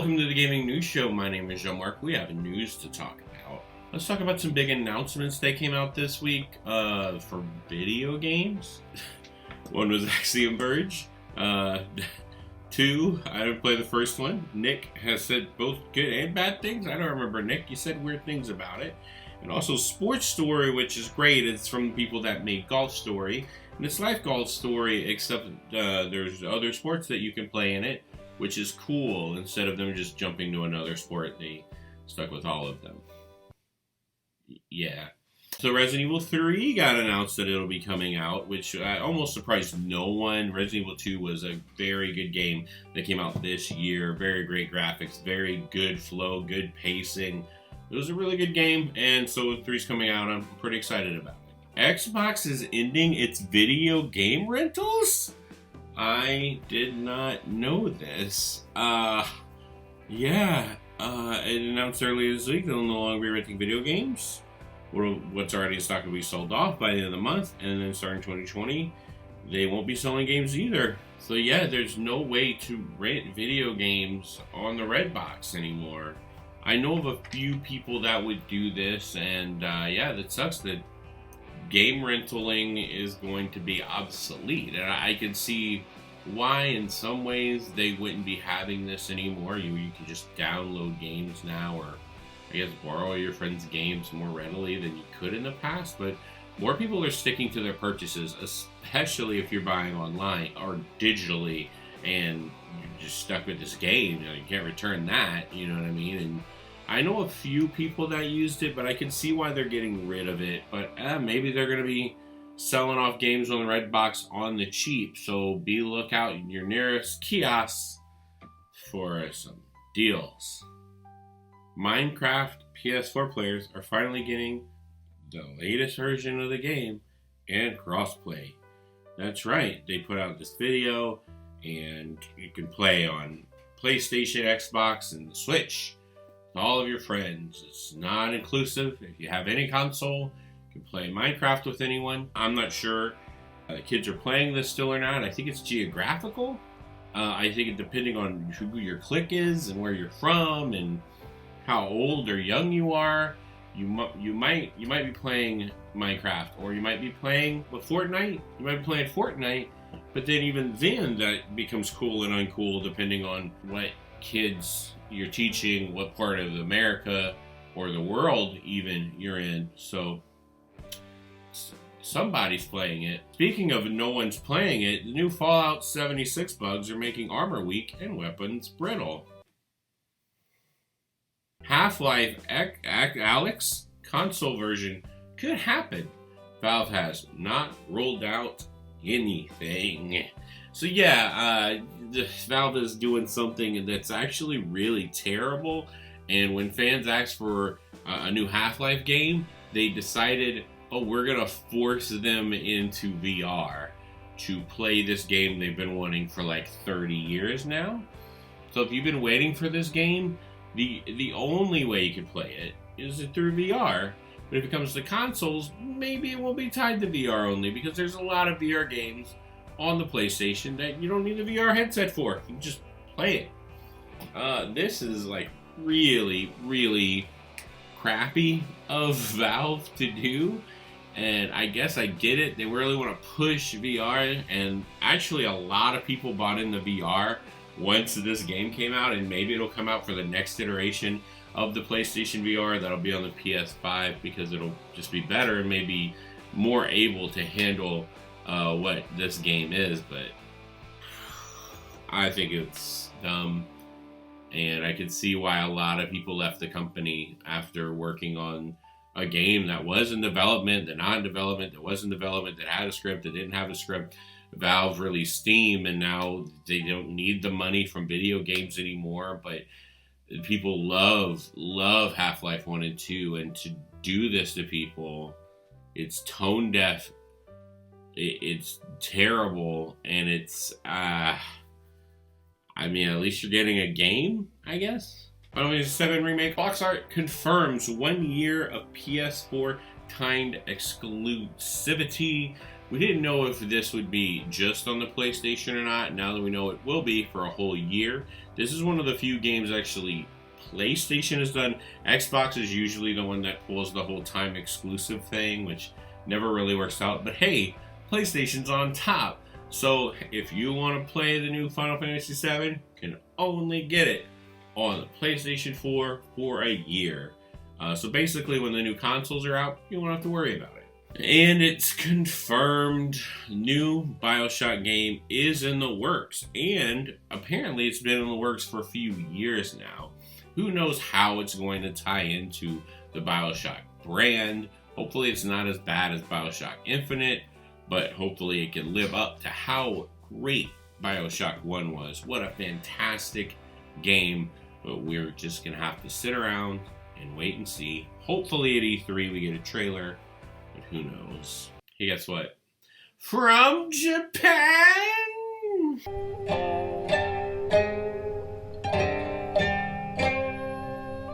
Welcome to the Gaming News Show. My name is Jean-Marc. We have news to talk about. Let's talk about some big announcements that came out this week for video games. One was Axiom Verge. Two, I didn't play the first one. Nick has said both good and bad things. I don't remember, Nick. You said weird things about it. And also Sports Story, which is great. It's from the people that made Golf Story. And it's like Golf Story, except there's other sports that you can play in it, which is cool. Instead of them just jumping to another sport, they stuck with all of them. Yeah. So Resident Evil 3 got announced that it'll be coming out, which almost surprised no one. Resident Evil 2 was a very good game that came out this year. Very great graphics, very good flow, good pacing. It was a really good game, and so 3's coming out. I'm pretty excited about it. Xbox is ending its video game rentals? I did not know this. It announced earlier this week they'll no longer be renting video games. What's already in stock will be sold off by the end of the month, and then starting 2020, they won't be selling games either. So yeah, there's no way to rent video games on the Redbox anymore. I know of a few people that would do this, and that sucks that game rentaling is going to be obsolete. And I can see why in some ways they wouldn't be having this anymore. You can just download games now, or I guess borrow your friends' games more readily than you could in the past. But more people are sticking to their purchases, especially if you're buying online or digitally and you're just stuck with this game. You can't return that, you know what I mean? And I know a few people that used it, but I can see why they're getting rid of it. But maybe they're going to be selling off games on the Redbox on the cheap. So be lookout in your nearest kiosk for some deals. Minecraft PS4 players are finally getting the latest version of the game and crossplay. That's right, they put out this video and you can play on PlayStation, Xbox, and the Switch with all of your friends. It's not inclusive. If you have any console, you can play Minecraft with anyone. I'm not sure the kids are playing this still or not. I think it's geographical. I think depending on who your clique is and where you're from and how old or young you are, you might be playing Minecraft, or you might be playing Fortnite. You might be playing Fortnite, but then even then that becomes cool and uncool depending on what kids you're teaching, what part of America or the world even you're in. So somebody's playing it. Speaking of no one's playing it, the new Fallout 76 bugs are making armor weak and weapons brittle. Half-Life Alyx console version could happen. Valve has not rolled out anything. So Valve is doing something that's actually really terrible. And when fans asked for a new Half-Life game, they decided, we're going to force them into VR to play this game they've been wanting for like 30 years now. So if you've been waiting for this game, the only way you can play it is through VR. But if it comes to consoles, maybe it won't be tied to VR only, because there's a lot of VR games on the PlayStation that you don't need a VR headset for. You can just play it. This is like really, really crappy of Valve to do. And I guess I get it. They really want to push VR, and actually a lot of people bought into VR once this game came out, and maybe it'll come out for the next iteration of the PlayStation VR that'll be on the PS5, because it'll just be better and maybe more able to handle what this game is. But I think it's dumb, and I can see why a lot of people left the company after working on a game that was in development, that not in development, that was in development, that had a script, that didn't have a script. Valve released Steam, and now they don't need the money from video games anymore. But people love Half-Life 1 and 2, and to do this to people, it's tone deaf. It's terrible, and it's at least you're getting a game, I guess. Final Fantasy VII Remake box art confirms 1 year of PS4 timed exclusivity. We didn't know if this would be just on the PlayStation or not. Now that we know it will be for a whole year, this is one of the few games actually PlayStation has done. Xbox is usually the one that pulls the whole time exclusive thing, which never really works out. But hey, PlayStation's on top. So if you want to play the new Final Fantasy VII, you can only get it on the PlayStation 4 for a year. So basically, when the new consoles are out, you won't have to worry about it. And it's confirmed, new BioShock game is in the works. And apparently it's been in the works for a few years now. Who knows how it's going to tie into the BioShock brand. Hopefully it's not as bad as BioShock Infinite, but hopefully it can live up to how great BioShock 1 was. What a fantastic game. But we're just going to have to sit around and wait and see. Hopefully at E3 we get a trailer. But who knows? Hey, guess what? From Japan!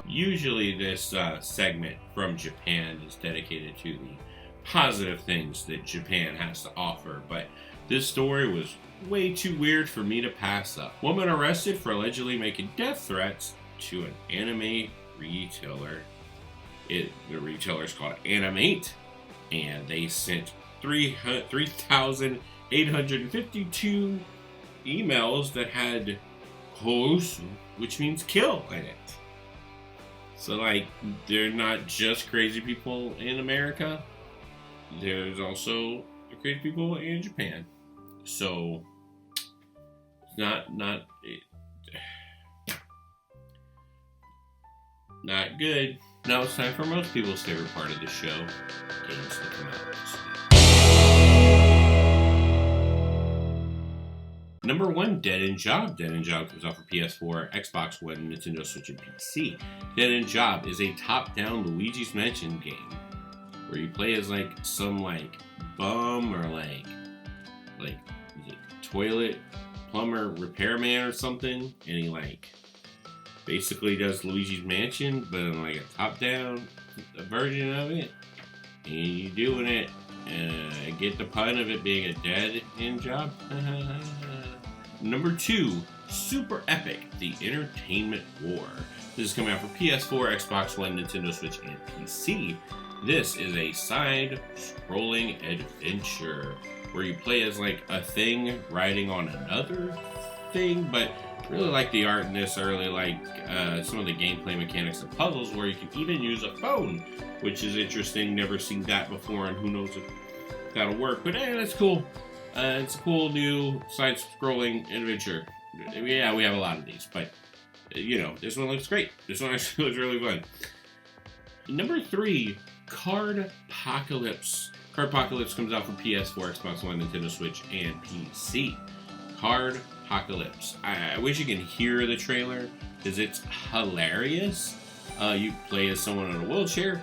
Usually this segment from Japan is dedicated to the positive things that Japan has to offer, but this story was way too weird for me to pass up. Woman arrested for allegedly making death threats to an anime retailer. The retailer is called Animate, and they sent 3,852 emails that had "hos," which means kill, in it. So, like, they're not just crazy people in America. There's also crazy people in Japan. So, not good. Now it's time for most people's favorite part of the show, games that come out this week. Number 1, Dead End Job. Dead End Job comes out for PS4, Xbox One, Nintendo Switch, and PC. Dead End Job is a top-down Luigi's Mansion game where you play as like some like bum or like is it toilet plumber repairman or something, and he like basically does Luigi's Mansion, but in like a top-down version of it, and you doing it. Get the pun of it being a dead end job. Number 2, Super Epic: The Entertainment War. This is coming out for PS4, Xbox One, Nintendo Switch, and PC. This is a side-scrolling adventure where you play as like a thing riding on another thing, but really like the art in this. I really like some of the gameplay mechanics and puzzles where you can even use a phone, which is interesting. Never seen that before, and who knows if that'll work. But hey, that's cool. It's a cool new side-scrolling adventure. Yeah, we have a lot of these, but you know, this one looks great. This one actually looks really fun. Number 3, Cardpocalypse. Cardpocalypse comes out for PS4, Xbox One, Nintendo Switch, and PC. Cardpocalypse. I wish you could hear the trailer because it's hilarious. You play as someone in a wheelchair,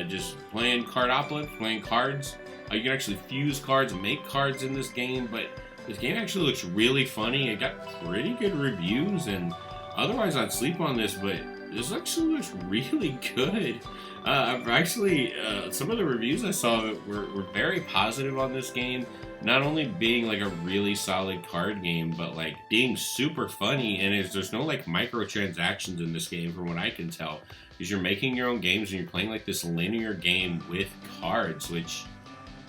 just playing Cardopolis, playing cards. You can actually fuse cards and make cards in this game, but this game actually looks really funny. It got pretty good reviews, and otherwise I'd sleep on this, but this actually looks really good. Some of the reviews I saw were very positive on this game. Not only being like a really solid card game, but like being super funny, and there's no like microtransactions in this game from what I can tell. Because you're making your own games and you're playing like this linear game with cards, which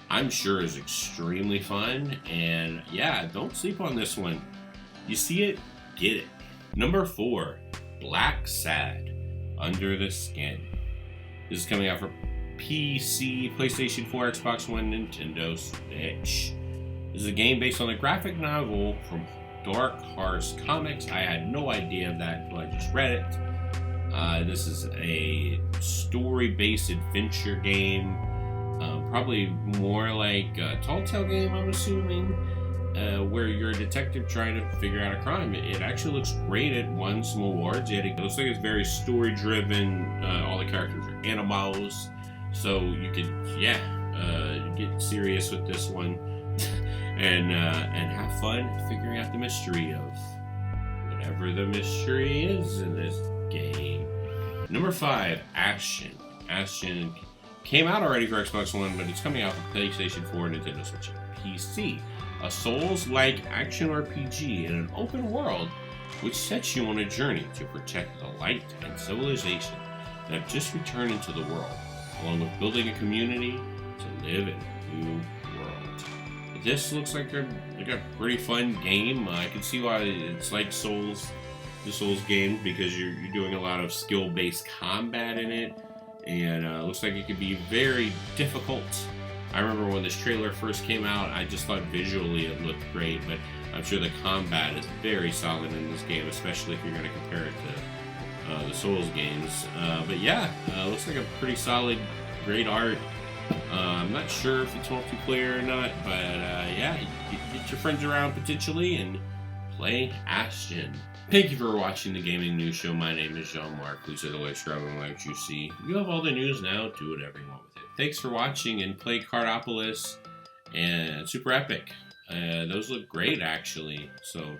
I'm sure is extremely fun. And yeah, don't sleep on this one. You see it, get it. Number 4, Blacksad: Under the Skin. This is coming out for PC, PlayStation 4, Xbox One, Nintendo Switch. This is a game based on a graphic novel from Dark Horse Comics. I had no idea of that until I just read it. This is a story-based adventure game. Probably more like a Tall Tale game, I'm assuming, where you're a detective trying to figure out a crime. It actually looks great. It won some awards. It looks like it's very story-driven. All the characters are animals, so you could, get serious with this one and have fun figuring out the mystery of whatever the mystery is in this game. Number 5, Ashen. Ashen Came out already for Xbox One, but it's coming out for PlayStation 4, Nintendo Switch, and PC. A Souls-like action RPG in an open world, which sets you on a journey to protect the light and civilization that have just returned into the world, along with building a community to live in a new world. This looks like a pretty fun game. I can see why it's like the Souls game, because you're doing a lot of skill-based combat in it, and looks like it could be very difficult. I remember when this trailer first came out, I just thought visually it looked great, but I'm sure the combat is very solid in this game, especially if you're going to compare it to the Souls games. But yeah, looks like a pretty solid, great art. I'm not sure if it's multiplayer or not, but yeah, get your friends around potentially and play Ashen. Thank you for watching the Gaming News Show. My name is Jean-Marc, who's at the Life Struggling Like You See. You have all the news now, do whatever you want with it. Thanks for watching, and play Cardopolis and Super Epic. Those look great, actually, so